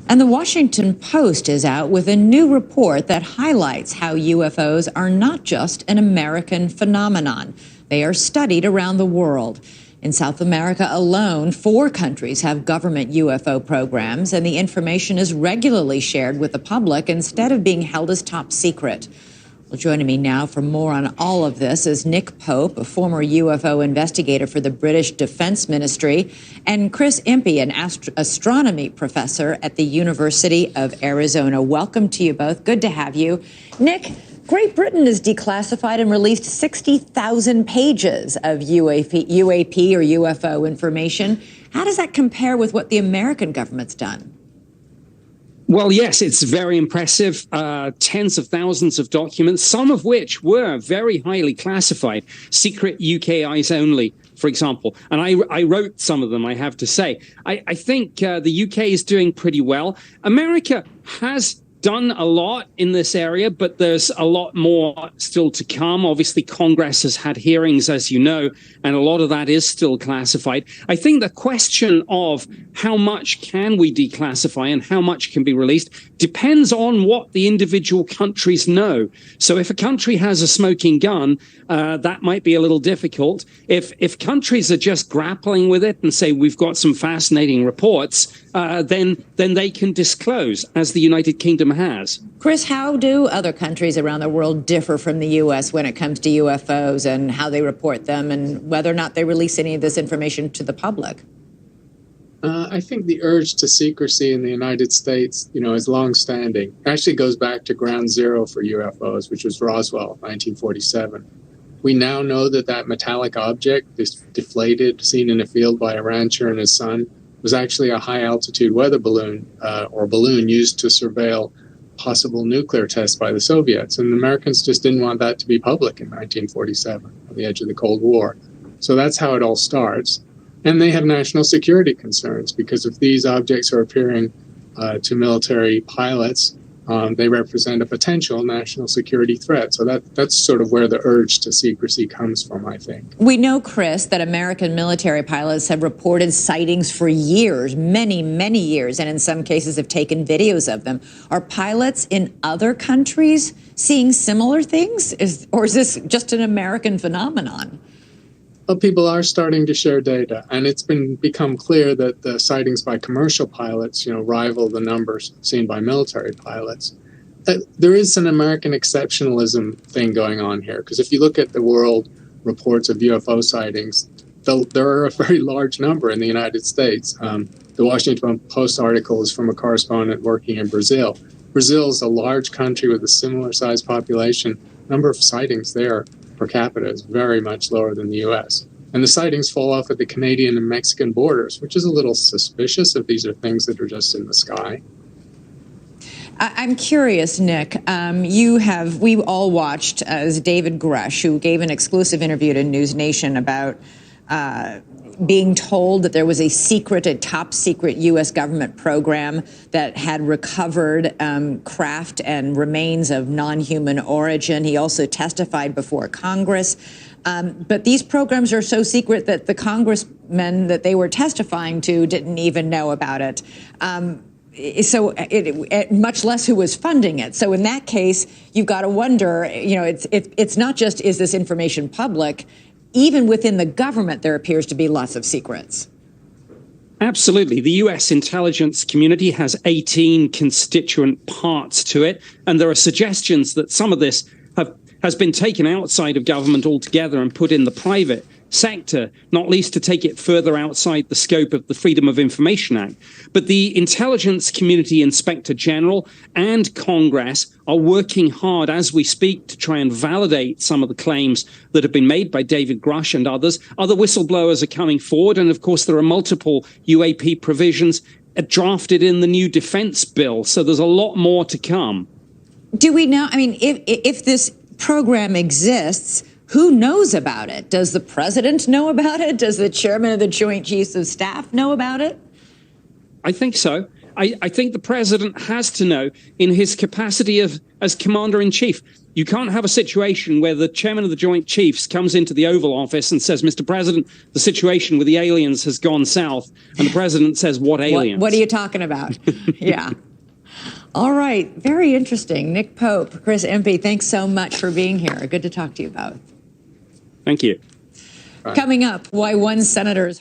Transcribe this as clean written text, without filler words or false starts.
And the Washington Post is out with a new report that highlights how UFOs are not just an American phenomenon. They are studied around the world. In South America alone, 4 countries have government UFO programs, and the information is regularly shared with the public instead of being held as top secret. Well, joining me now for more on all of this is Nick Pope, a former UFO investigator for the British Defense Ministry, and Chris Impey, an astronomy professor at the University of Arizona. Welcome to you both. Good to have you. Nick, Great Britain has declassified and released 60,000 pages of UAP or UFO information. How does that compare with what the American government's done? Well, yes, it's very impressive. Tens of thousands of documents, some of which were very highly classified. Secret UK eyes only, for example. And I wrote some of them, I have to say. I think the UK is doing pretty well. America has done a lot in this area, but there's a lot more still to come. Obviously, Congress has had hearings, as you know, and a lot of that is still classified. I think the question of how much can we declassify and how much can be released depends on what the individual countries know. So if a country has a smoking gun, that might be a little difficult. If countries are just grappling with it and say, we've got some fascinating reports, then they can disclose, as the United Kingdom has. Chris, how do other countries around the world differ from the U.S. when it comes to UFOs and how they report them and whether or not they release any of this information to the public? I think the urge to secrecy in the United States, is longstanding. It actually goes back to ground zero for UFOs, which was Roswell, 1947. We now know that metallic object, this deflated, seen in a field by a rancher and his son, was actually a high-altitude weather balloon or balloon used to surveil possible nuclear tests by the Soviets. And the Americans just didn't want that to be public in 1947, on the edge of the Cold War. So that's how it all starts. And they have national security concerns because if these objects are appearing to military pilots, they represent a potential national security threat. So that's sort of where the urge to secrecy comes from, I think. We know, Chris, that American military pilots have reported sightings for years, many, many years, and in some cases have taken videos of them. Are pilots in other countries seeing similar things? Or is this just an American phenomenon? Well, people are starting to share data, and it's become clear that the sightings by commercial pilots, rival the numbers seen by military pilots. There is an American exceptionalism thing going on here, because if you look at the world reports of UFO sightings, there are a very large number in the United States. The Washington Post article is from a correspondent working in Brazil. Brazil is a large country with a similar sized population. Number of sightings there per capita is very much lower than the U.S. And the sightings fall off at the Canadian and Mexican borders, which is a little suspicious if these are things that are just in the sky. I'm curious, Nick. We all watched as David Grush, who gave an exclusive interview to News Nation about being told that there was a top secret U.S. government program that had recovered craft and remains of non-human origin. He also testified before Congress. But these programs are so secret that the congressmen that they were testifying to didn't even know about it. Much less who was funding it. So in that case, you've got to wonder, it's not just, is this information public? Even within the government, there appears to be lots of secrets. Absolutely. The U.S. intelligence community has 18 constituent parts to it, and there are suggestions that some of this has been taken outside of government altogether and put in the private sector, not least to take it further outside the scope of the Freedom of Information Act. But the Intelligence Community Inspector General and Congress are working hard as we speak to try and validate some of the claims that have been made by David Grush and others. Other whistleblowers are coming forward. And of course, there are multiple UAP provisions drafted in the new defense bill. So there's a lot more to come. Do we know? I mean, if this program exists, who knows about it? Does the president know about it? Does the chairman of the Joint Chiefs of Staff know about it? I think so. I think the president has to know in his capacity as commander-in-chief. You can't have a situation where the chairman of the Joint Chiefs comes into the Oval Office and says, Mr. President, the situation with the aliens has gone south. And the president says, what aliens? What are you talking about? Yeah. All right. Very interesting. Nick Pope, Chris Impey, thanks so much for being here. Good to talk to you both. Thank you. Coming up, why one senator's